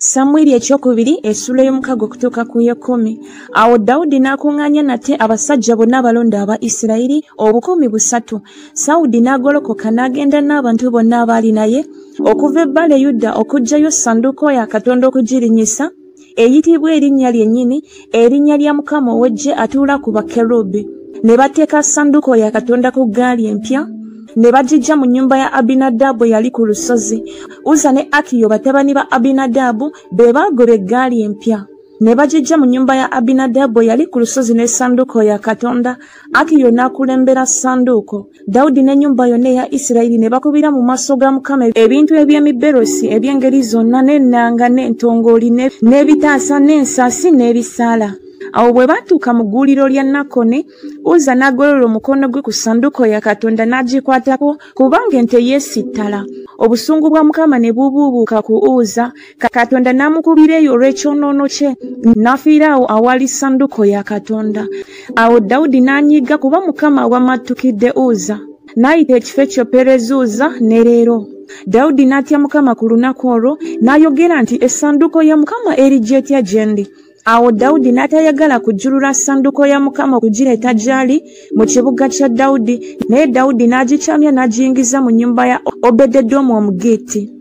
Samwiri ekyokubiri essula y'omukago okutuuka ku y'ekkumi. Awo Dawudi n'akuŋŋaanya nate abasajja bonna abalonde aba Isirayiri 300,000. Sawudi n'agolokoka n'agenda n'abantu bonna abaali naye okuva ebbala Yuda okuggyayo ssanduuko ya Katonda okugirinyisa, eyitibwa erinnya lyennyini, erinnya lya Mukama ow'Eggye atuula ku bakerubi. Ne bateeka ssanduuko ya Katonda ku ggaali empya, ne bagijja mu nnyumba ya Abinadaabu yali ku lusozi. Uza ne Akiyo batabani ba Abinadaabu be baagoba eggaali empya. Ne bagijja mu nnyumba ya Abinadaabu yali ku lusozi n'essanduuko ya Katonda. Akiyo n'akulembera ssanduuko. Dawudi n'ennyumba yonna eya Isirayiri ne bakubira mu maaso ga Mukama ebintu eby'emiberosi eby'engeri zonna, n'ennanga, n'entongooli, n'ebitaasa, n'ensaasi, n'ebisaala. Awo bwe baatuuka mu gguuliro lya Nakoni, Uza n'agolola omukono gwe ku ssanduuko ya Katonda n'agikwatako kubanga ente yeesittala. Obusungu bwa Mukama ne bubuubuuka ku Uza, Katonda n'amukubira eyo olw'ekyonoono kye, n'afiira awo awali ssanduuko ya Katonda. Awo Dawudi n'anyiiga kuba Mukama wammattukidde Uza, n'ayita ekifo ekyo Perezi Uza ne leero. Dawudi n'atya Mukama ku lunaku olwo, n'ayogera nti essanduuko ya Mukama erijja etya gye ndi. Awo Dawudi n'atayagala kujjulula ssanduuko ya Mukama okugireeta gy'ali mu kibuga kya Dawudi, naye Dawudi n'agikyamya n'agiyingiza mu nnyumba ya Obededomu Omugitti.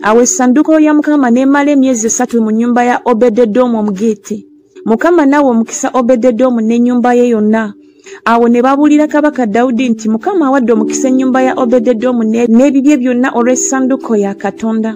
Awo essanduuko ya Mukama n'emala emyezi 3 mu nnyumba ya Obededomu Omugitti. Mukama n'awa omukisa Obededomu n'ennyumba ye yonna. Awo ne babuulira kabaka Dawudi nti Mukama awadde omukisa ennyumba ya Obededomu n'ebibye byonna olw'essanduuko ya Katonda.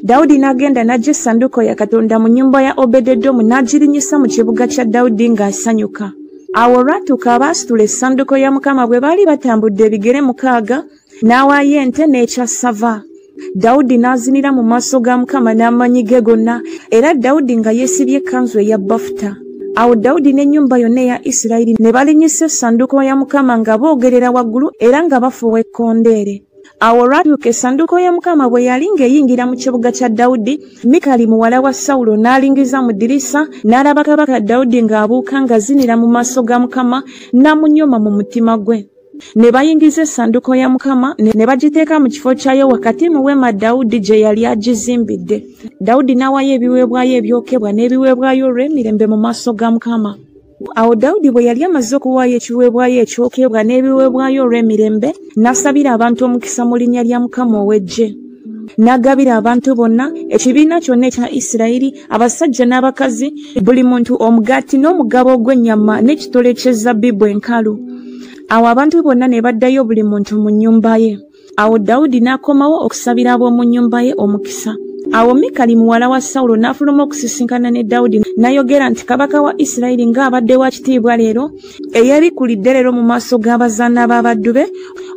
Dawudi n'agenda n'aggya essanduuko ya Katonda mu nnyumba ya Obededomu n'agirinyisa mu kibuga kya Dawudi ng'asanyuka. Awo olwatuuka abaasitula essanduuko ya Mukama bwe baali batambudde ebigere 6, n'awaayo ente n'ekyassava. Dawudi n'azinira mu maaso ga Mukama n'amaanyi ge gonna, era Dawudi nga yeesibye ekkanzu eya bafuta. Awo Dawudi n'ennyumba yonna eya Isirayiri ne balinyisa essanduuko ya Mukama nga boogerera waggulu era nga bafuuwa ekkondeere. Awo olwatuuka essanduuko ya Mukama bwe yali ng'eyingira mu kibuga kya Dawudi, Mikali muwala wa Sawulo n'alingiza mu ddirisa n'alaba kabaka Dawudi ng'abuuka ng'azinira mu maaso ga Mukama, n'amunyoma mu mutima gwe. Ne bayingiza essanduuko ya Mukama ne bagiteeka mu kifo kyayo wakati mu weema Dawudi gye yali agizimbidde. Dawudi n'awaayo ebiweebwayo ebyokebwa n'ebiweebwayo olw'emirembe mu maaso ga Mukama. Awo Dawudi bwe yali amaze okuwaayo ekiweebwayo ekyokebwa n'ebiweebwayo olw'emirembe, n'asabira abantu omukisa mu linnya lya Mukama ow'Eggye. N'agabira abantu bonna, ekibiina kyonna ekya Isirayiri, abasajja n'abakazi, buli muntu omugaati n'omugabo gw'ennyama n'ekitole ky'ezabbibu enkalu. Awo abantu bonna ne baddayo buli muntu mu nnyumba ye. Awo Dawudi n'akomawo okusabira ab'omu nnyumba ye omukisa. Awo Mikali muwala wa Sawulo n'afuluma okusisinkana ne Dawudi n'ayogera nti kabaka wa Isirayiri ng'abadde wa kitiibwa leero, eyeebikulidde leero mu maaso g'abazaana b'abaddu be,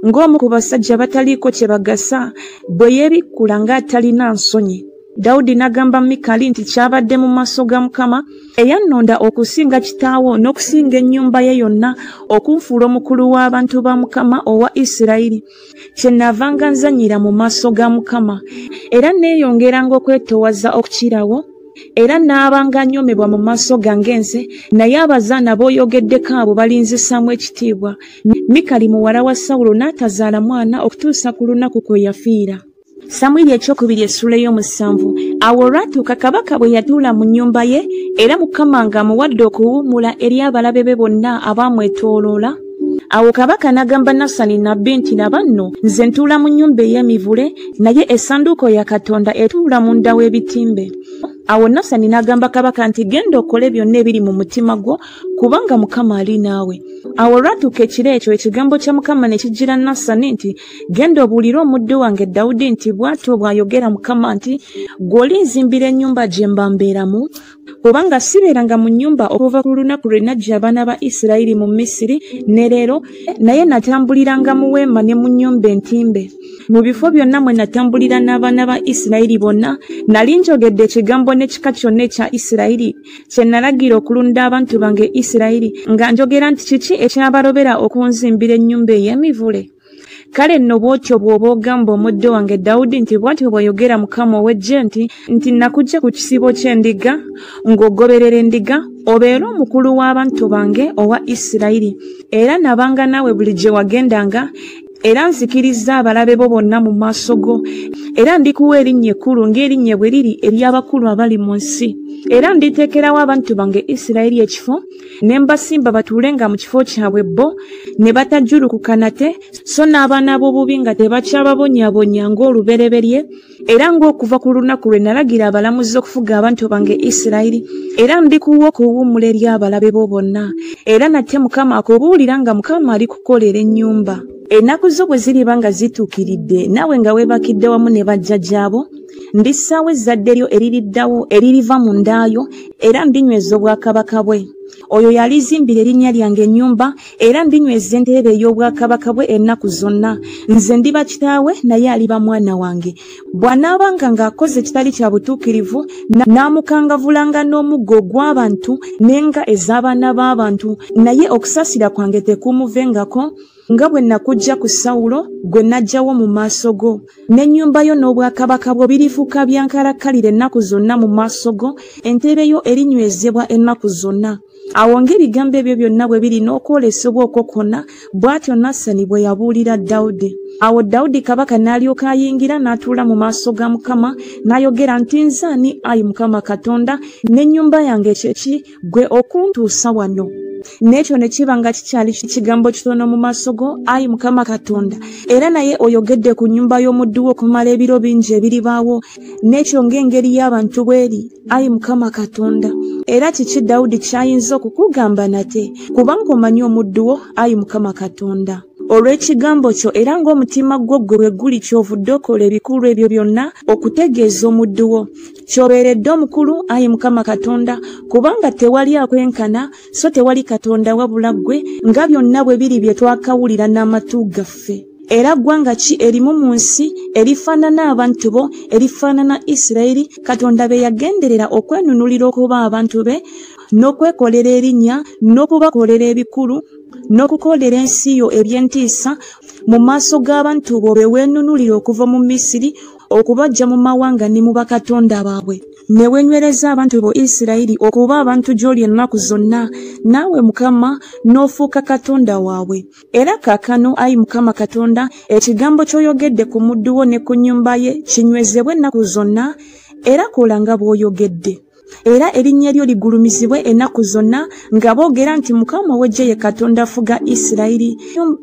ng'omu ku basajja bataliiko kye bagasa bwe yeebikkula ng'atalina nsonyi. Dawudi n'agamba Mikali nti kyabadde mu maaso ga Mukama eyannonda okusinga kitaawo n'okusinga ennyumba ye yonna, okunfuula omukulu w'abantu ba Mukama owa Isirayiri. Kyennaavanga nzanyira mu maaso ga Mukama, era neeyongeranga okwetoowaza okukirawo, era n'abanga nnyomebwa mu maaso gange nze, naye abazaana b'oyogeddeko abo balinzisaamu ekitiibwa. Mikali muwala wa Sawulo n'atazaala mwana okutuusa ku lunaku kwe yafiira. Samwiri ekyokubiri essula y'omusanvu. Awo olwatuuka kabaka bwe yatuula mu nnyumba ye, era Mukama ng'amuwadde okuwummula eri abalabe be bonna abaamwetooloola. Awo kabaka n'agamba Nasani nnabbi nti laba nno, nze ntuula mu nnyumba ey'emivule, naye essanduuko ya Katonda etuula munda w'ebitimbe. Awo Nasani n'agamba kabaka nti genda okole byonna ebiri mu mutima gwo, kubanga Mukama ali naawe. Awo olwatuuka ekiro ekyo ekigambo kya Mukama ne kijjira Nasani nti genda obuulire omuddu wange Dawudi nti bw'atyo bw'ayogera Mukama nti ggwe olinzimbira ennyumba gye mba mbeeramu, kubanga sibeeranga mu nnyumba okuva ku lunaku lwe naggya abaana ba Isirayiri mu Misiri ne leero, naye natambuliranga mu weema ne mu nnyumba entimbe. Mu bifo byonna mwe natambulira n'abaana ba Isirayiri bonna, nali njogedde ekigambo n'ekika kyonna ekya Isirayiri kye nalagira okulunda abantu bange Isirayiri, nga njogera nti kiki ekyabalobera okunzimbira ennyumba ey'emivule. Kale nno bw'otyo bw'oba ogamba omuddo wange Dawudi nti bw'atyo bw'ayogera Mukama ow'Eggye nti nakuggya ku kisibo ky'endiga ng'ogoberera endiga, obeere omukulu w'abantu bange owa Isirayiri, era nabanga naawe buli gye wagendanga, era nzikiriza abalabe bo bonna mu maaso go, era ndikuwa erinnya ekkulu ng'erinnya bwe liri ery'abakulu abali mu nsi. Era nditeekerawo abantu bange Isirayiri ekifo, ne mbasimba batuulenga mu kifo kyabwe bo, ne batajulukuka nate, so n'abaana b'obubi nga tebakyababonyaabonya ng'olubereberye, era ng'okuva ku lunaku lwe nalagira abalamuzi okufuga abantu bange Isirayiri, era ndikuwa okuwummula eri abalabe bo bonna. Era nate Mukama akubuulira nga Mukama ali kukolera ennyumba. Ennaku zo bwe ziriba nga zituukiridde, naawe nga weebakidde wamu ne bajjajjaabo, ndissaawo ezzadde lyo eririddawo eririva mu ndaayo, era ndinyweza obwakabaka bwe. Oyo yalizimbira erinnya lyange ennyumba, era ndinyweza entebe ey'obwakabaka bwe ennaku zonna. Nze ndiba kitaawe, naye aliba mwana wange. Bw'anaabanga ng'akoze ekitali kya butuukirivu, n'amukangavulanga n'omuggo gw'abantu n'enga ez'abaana b'abantu, naye okusaasira kwange tekumuvengako, nga bwe nakujja ku Sawulo gwe najjawo mu maaso go. N'ennyumba yo n'obwakabaka bwo birifuuka byankalakkalira ennaku zonna mu maaso go, entebe yo erinywezebwa ennaku zonna. Awo ng'ebigambo ebyo byonna bwe biri n'okwolesebwa okwo kwonna, bw'atyo Nasani bwe yabuulira Dawudi. Awo Dawudi kabaka n'alyoka ayingira n'atuula mu maaso ga Mukama, n'ayogera nti, nze ani, Ayi Mukama Katonda, n'ennyumba yange kyeki gwe okuntuusa wano? N'ekyo ne kiba nga kikyali kigambo kitono mu maaso go, Ayi Mukama Katonda, era naye oyogedde ku nnyumba y'omuddu wo okumala ebiro bingi ebiribaawo, n'ekyo ng'engeri y'abantu bw'eri, Ayi Mukama Katonda. Era kiki Dawudi kyayinza okukugamba nate, kubanga omanyi omuddu wo, Ayi Mukama Katonda. Olw'ekigambo kyo era ng'omutima gwo gwe bwe guli kyovudde okola ebikulu ebyo byonna okutegeeza omuddu wo. Kyobeeredde omukulu, Ayi Mukama Katonda, kubanga tewali akwenkana, so tewali Katonda wabula ggwe, nga byonna bwe biri bye twakawulira n'amatu gaffe. Era ggwanga ki erimu mu nsi erifaanana abantu bo, erifaanana Isirayiri, Katonda be yagenderera okwenunulira okuba abantu be, n'okwekolera erinnya, n'okubakolera ebikulu, n'okukolera ensi yo eby'entiisa mu maaso g'abantu bo be weenunulira okuva mu Misiri okubajja mu mawanga ne mu bakatonda baabwe. Ne wenywereza abantu bo Isirayiri okuba abantu gy'oli ennaku zonna, naawe Mukama n'ofuuka Katonda waabwe. Era kaakano, Ayi Mukama Katonda, ekigambo ky'oyogedde ku muddu wo ne ku nnyumba ye kinywezebwe ennaku zonna, era kola nga bw'oyogedde. Era erinnya lyo ligulumizibwe ennaku zonna, nga boogera nti Mukama ow'eggye ye Katonda afuga Isirayiri,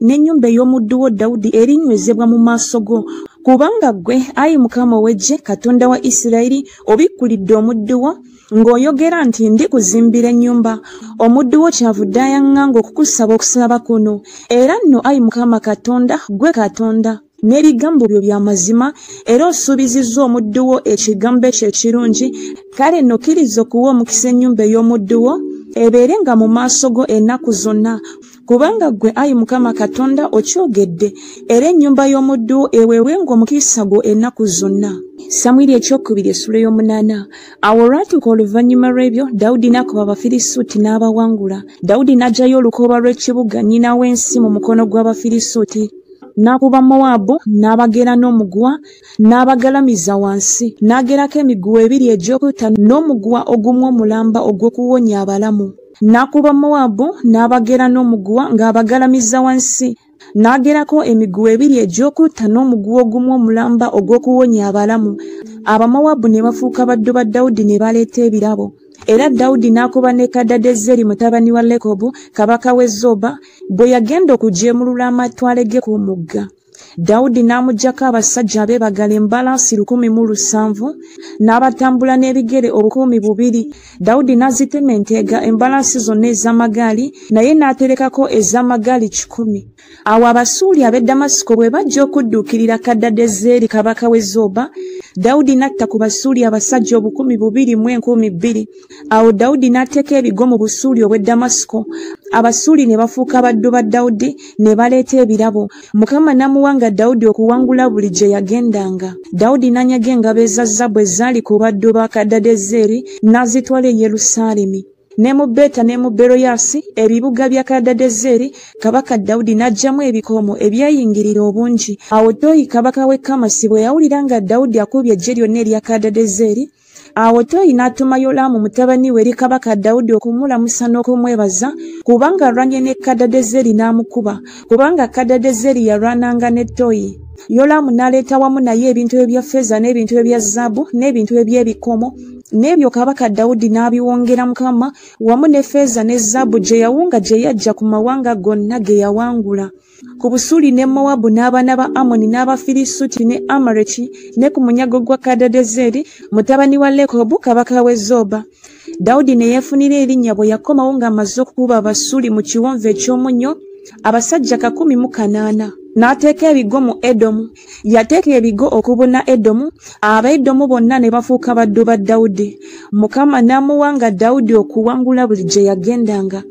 n'ennyumba ey'omuddu wo Dawudi erinywezebwa mu maaso go. Kubanga ggwe, Ayi Mukama ow'eggye, Katonda wa Isirayiri, obikkulidde omuddu wo, ng'oyogera nti ndikuzimbira ennyumba. Omuddu wo kyavudde ayaŋŋanga okukusaba okusaba kuno. Era nno, Ayi Mukama Katonda, ggwe Katonda, n'ebigambo byo bya mazima, era osuubizizza omuddu wo ekigambo ekyo ekirungi. Kale nno kkiriza okuwa omukisa ennyumba ey'omuddu wo, ebeere nga mu maaso go ennaku zonna, kubanga ggwe, Ayi Mukama Katonda, okyogedde, era ennyumba y'omuddu wo eweebwenga omukisa gwo ennaku zonna. Samwiri ekyokubiri essula y'omunaana. Awo olwatuuka oluvannyuma lw'ebyo, Dawudi n'akuba Abafirisuuti n'abawangula. Dawudi n'aggyayo olukoba lw'ekibuga nnyina w'ensi mu mukono gw'Abafirisuuti. N'akuba Mowaabu, n'abagera n'omuguwa, n'abagalamiza wansi, n'agerako emiguwa ebiri egy'okutta n'omuguwa ogumu omulamba ogw'okuwonya abalamu. N'akuba Mowaabu, n'abagera n'omuguwa ng'abagalamiza wansi, n'agerako emiguwa ebiri egy'okutta n'omuguwa ogumu omulamba ogw'okuwonya abalamu. Abamowaabu ne bafuuka baddu ba Dawudi ne baleeta ebirabo. Era Dawudi n'akuba ne Kadadezeri mutabani wa Lekobu, kabaka w'e Zoba, bwe yagenda okujeemulula amatwale ge ku mugga. Dawudi n'amuggyako abasajja abeebagala embalaasi 1,700, n'abatambula n'ebigere 200,000. Dawudi n'azitema enteega embalaasi zonna ez'amagaali, naye n'aterekako ez'amagaali 1,000. Awo Abasuuli ab'e Damasiko bwe bajja okudduukirira Kadadezeri kabaka w'e Zoba, Dawudi n'atta ku Basuuli abasajja 2,000 mu 2,000. Awo Dawudi n'ateeka ebigo mu Busuuli obw'e Damasiko. Abasuuli ne bafuuka baddu ba Dawudi, ne baleeta ebirabo. Mukama n'amuwanga Dawudi okuwangula buli gye yagendanga. Dawudi n'anyaga engabo eza zaabu ezaali ku baddu ba Kadadezeri, n'azitwala e Yerusaalemi. Ne mu Beta ne mu Beroyasi, ebibuga bya Kadadezeri, kabaka Dawudi n'aggyamu ebikoomo ebyayingirira obungi. Awo Toyi kabaka w'e Kamasi bwe yawulira nga Dawudi akubye eggye lyonna erya Kadadezeri, Awo Toyi n'atuma Yolaamu mutabani we eri kabaka Dawudi okumulamusa n'okumwebaza kubanga alwanye ne Kadadezeri n'amukuba, kubanga Kadadezeri yalwananga ne Toyi. Yolaamu n'aleeta wamu naye ebintu ebya ffeeza n'ebintu ebya zaabu n'ebintu eby'ebikomo, n'ebyo kabaka Dawudi n'abiwongera Mukama wamu ne ffeeza ne zaabu gye yawunga gye yajja ku mawanga gonna ge yawangula. Ku Busuuli ne Mowabu n'abaana ba Amoni n'Abafirisuuti ne Amaleki ne ku munyago gwa Kadadezeri mutabani wa Lekobu kabaka w'e Zoba. Dawudi ne yeefunira erinnya bwe yakomawo ng'amaze okukuba Abasuuli mu kiwonvu eky'omunnyo abasajja 180. N'ateeka ebigo mu Edomu. Yateeka ebigo okubuna Edomu, Abaedomu bonna ne bafuuka baddu ba Dawudi. Mukama n'amuwanga Dawudi okuwangula buli gye yagendanga.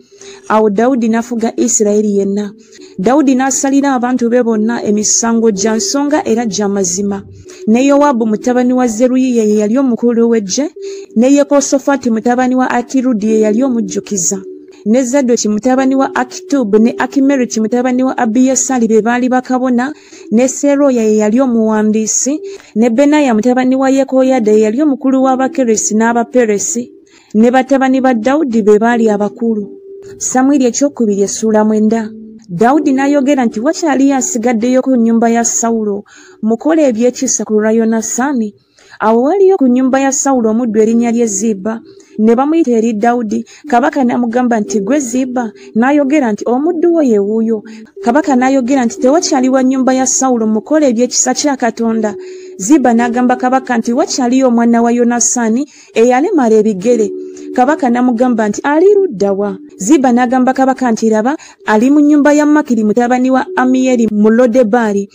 Awo Dawudi n'afuga Isirayiri yenna. Dawudi n'asalira abantu be bonna emisango gya nsonga era gya mazima. Ne Yowabu mutabani wa Zeruyiya ye yali omukulu w'eggye, ne Yekosafaati mutabani wa Akirudi ye yali omujjukiza. Ne Zadoki mutabani wa Akitubu ne Akimereki mutabani wa Abiyasali be baali bakabona, ne Seroya ye yali omuwandiisi, ne Benaya mutabani wa Yekoyada ye yali omukulu w'Abakeresi n'Abaperesi, ne batabani ba Dawudi be baali abakulu. Samwiri ekyokubiri essuula 9. Dawudi n'ayogera nti wakyali asigaddeyo ku nnyumba ya Sawulo, mukole ebyekisa ku lwa Yonasaani. Awo waliyo ku nnyumba ya Sawulo omuddu erinnya lye Ziba, ne bamuyita eri Dawudi. Kabaka n'amugamba nti gwe Ziba, n'ayogera nti omuddu wo ye wuuyo. Kabaka n'ayogera nti tewakyali wa nnyumba ya Sawulo, mukole ebyekisa kya Katonda. Ziba n'agamba kabaka nti wakyaliyo omwana wa Yonasaani eyalemala ebigere. Kabaka n'amugamba nti ali ludda wa? Ziba n'agamba kabaka nti laba ali mu nnyumba ya Makiri mutabani wa Amiyeri mu Lodebaali.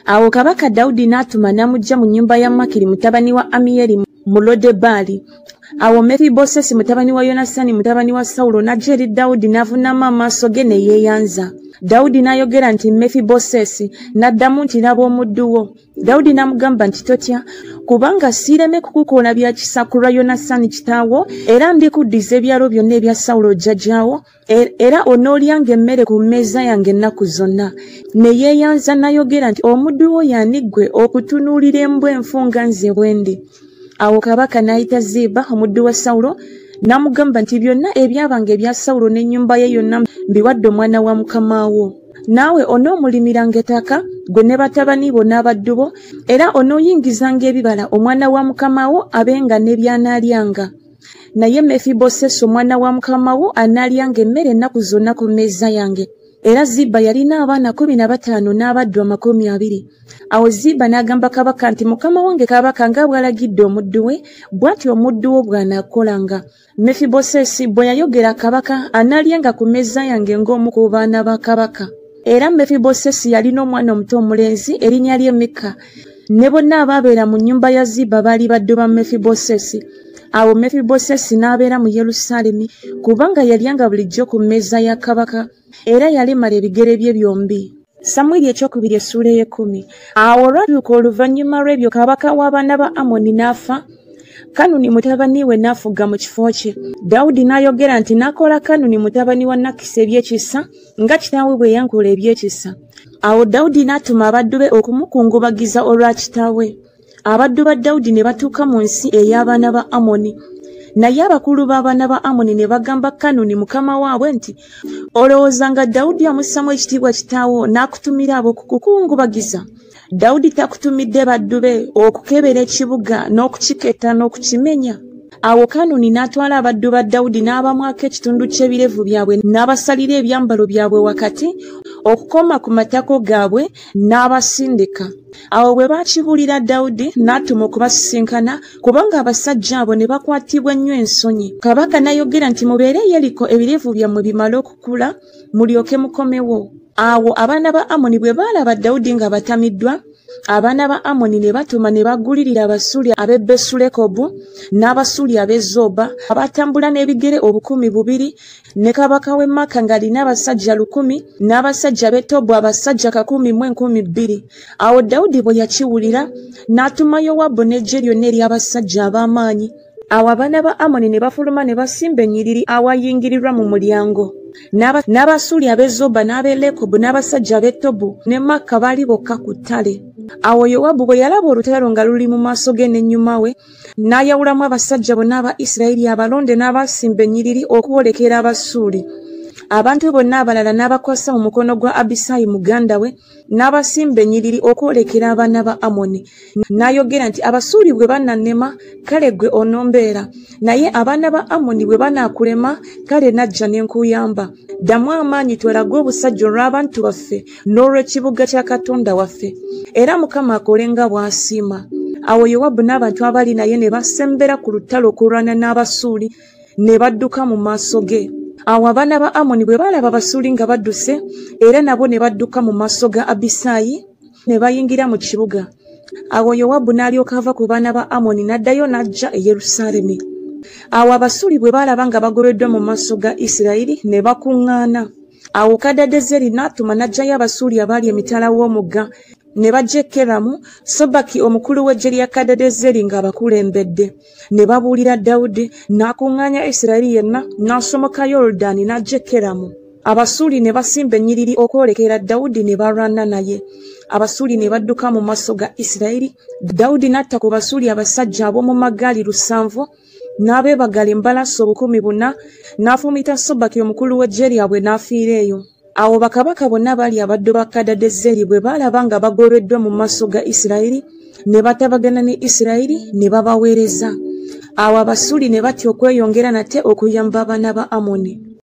Awo kabaka Dawudi n'atuma n'amugya mu nnyumba ya Makiri mutabani wa Amiyeri mu Lodebaali. Awo Mefibosesi mutabani wa Yonasaani mutabani wa Sawulo n'ajja eri Dawudi n'avuunama amaaso ge ne yeeyanza. Dawudi n'ayogera nti Mefibosesi, n'addamu nti laba omuddu wo. Dawudi n'amugamba nti totya, kubanga siireme kukukola bya kisa ku lwa Yonasaani kitaawo, era ndikuddiza ebyalo byonna ebya Sawulo jjajjaawo, era onoolyanga emmere ku mmeeza yange ennaku zonna. Ne yeeyanza n'ayogera nti omuddu wo y'ani ggwe okutunuulira embwa enfunga nze bwe ndi. Awo kabaka n'ayita Ziba omuddu wa Sawulo n'amugamba nti byonna ebyabanga ebya Sawulo n'ennyumba ye yonna mbiwadde omwana wa mukama wo. Naawe onoomulimiranga ettaka gwe ne batabani bo n'abaddu bo, era onooyingizanga ebibala omwana wa mukama wo abenga ne by'anaalyanga. Naye Mefibosesi omwana wa mukama wo anaalyanga emmere ennaku zonna ku mmeeza yange. Era Ziba yalina abaana 15 n'abaddu 20. Awo Ziba n'agamba kabaka nti mukama wange kabaka nga bw'alagidde omuddu we, bw'atyo omuddu wo bw'anaakolanga. Mefibosesi bwe yayogera kabaka anaalyanga ku mmeeza yange ng'omu ku baana ba kabaka. Era Mefibosesi yalina omwana omuto omulenzi erinnya lye Mika, ne bonna abaabeera mu nnyumba ya Ziba baali baddu ba Mefibosesi. Awo Mefibosesi n'abeera mu Yerusaalemi kubanga yalyanga bulijjo ku mmeeza ya kabaka, era yalemala ebigere bye byombi. Samwiri ekyokubiri essuula 10. Awo olwatuuka oluvannyuma lw'ebyo kabaka w'abaana ba Amoni n'afa, Kanuni mutabani we n'afuga mu kifo kye. Dawudi n'ayogera nti n'akola Kanuni mutabani wa Nakisi ebyekisa nga kitaawe bwe yankola ebyekisa. Awo Dawudi n'atuma abaddu be okumukungubagiza olwa kitaawe. Abaddu ba Dawudi ne batuuka mu nsi ey'abaana ba Amoni. Naye abakulu b'abaana ba Amoni ne bagamba Kanuni mukama waabwe nti olowooza nga Dawudi amussamu ekitiibwa kitaawo n'akutumira abo okukukungubagiza? Dawudi takutumidde baddu be okukebera ekibuga n'okukiketta n'okukimenya? Awo Kanuni n'atwala abaddu ba Dawudi n'abamwako ekitundu ky'ebirevu byabwe n'abasalira ebyambalo byabwe wakati okukoma ku matako gaabwe n'abasindika. Awo bwe bakibuulira Dawudi n'atuma okubasisinkana kubanga abasajja abo ne bakwatibwa nnyo ensonyi. Kabaka n'ayogera nti mubeere Yeriko ebirevu byammwe bimale okukula mulyoke mukomewo. Awo abaana ba Amoni bwe baalaba Dawudi nga batamiddwa, abaana ba Amoni ne batuma ne bagulirira Abasuuli ab'e Besulekobu n'Abasuuli ab'e Zoba abatambula n'ebigere 200, ne kabaka w'e Maaka ng'alina abasajja 1,000 n'abasajja b'e Tobu abasajja 1,000. Awo Dawudi bwe yakiwulira n'atuma Yowabu n'eggye lyonna ery'abasajja ab'amaanyi. Awo abaana ba Amoni ne bafuluma ne basimba ennyiriri awayingirirwa mu mulyango. n'Abasuuli ab'e Zoba n'ab'e Lekobu n'abasajja ab'e Tobu ne Makka baali bokka ku ttale. Awo Yowaabu bwe yalaba olutalo nga luli mu maaso ge n'ennyuma we, n'ayawulamu abasajja bonna aba Isirayiri abalonde n'abasimba ennyiriri okwolekera Abasuuli. Abantu bonna abalala n'abakwasa mu mukono gwa Abisaayi muganda we, n'abasimba ennyiriri okwolekera abaana ba Amoni. N'ayogera nti, Abasuuli bwe banannema, kale ggwe onombeera, naye abaana ba Amoni bwe banaakulema, kale najja ne nkuyamba. Ddamu amaanyi twelage obusajja olw'abantu baffe n'olw'ekibuga kya Katonda waffe, era Mukama akole nga bw'asiima. Awo Yowaabu n'abantu abali naye ne basembera ku lutalo okulwana n'Abasuuli, ne badduka mu maaso ge. Awo abaana ba Amoni bwe baalaba Abasuuli nga badduse, era nabo ne badduka mu maaso ga Abisaayi, ne bayingira mu kibuga. Awo Yowaabu n'alyoka ava ku baana ba Amoni n'addayo n'ajja e Yerusaalemi. Awo Abasuuli bwe baalaba nga bagobeddwa mu maaso ga Isirayiri ne bakuŋŋaana. Awo Kadadezeri n'atuma n'aggyayo Abasuuli abaali emitala w'omugga, ne bajja e Keramu, Sobaki omukulu w'eggye lya Kadadezeri ng'abakulembedde. Ne babuulira Dawudi, n'akuŋŋaanya Isirayiri yenna, n'asomoka Yoludaani n'ajja e Keramu. Abasuuli ne basimba ennyiriri okwolekera Dawudi ne balwana naye. Abasuuli ne badduka mu maaso ga Isirayiri. Dawudi n'atta ku Basuuli abasajja ab'omu maggaali 700, n'abeebagala embalaasi 400, n'afumita Sobaki omukulu w'eggye lyabwe n'afiira eyo. Awo bakabaka bonna baali abaddu ba Kadadezeri bwe baalaba nga bagobeddwa mu maaso ga Isirayiri, ne batabagana ne Isirayiri ne babaweereza. Awo Abasuuli ne batya okweyongera nate okuyamba abaana ba Amoni.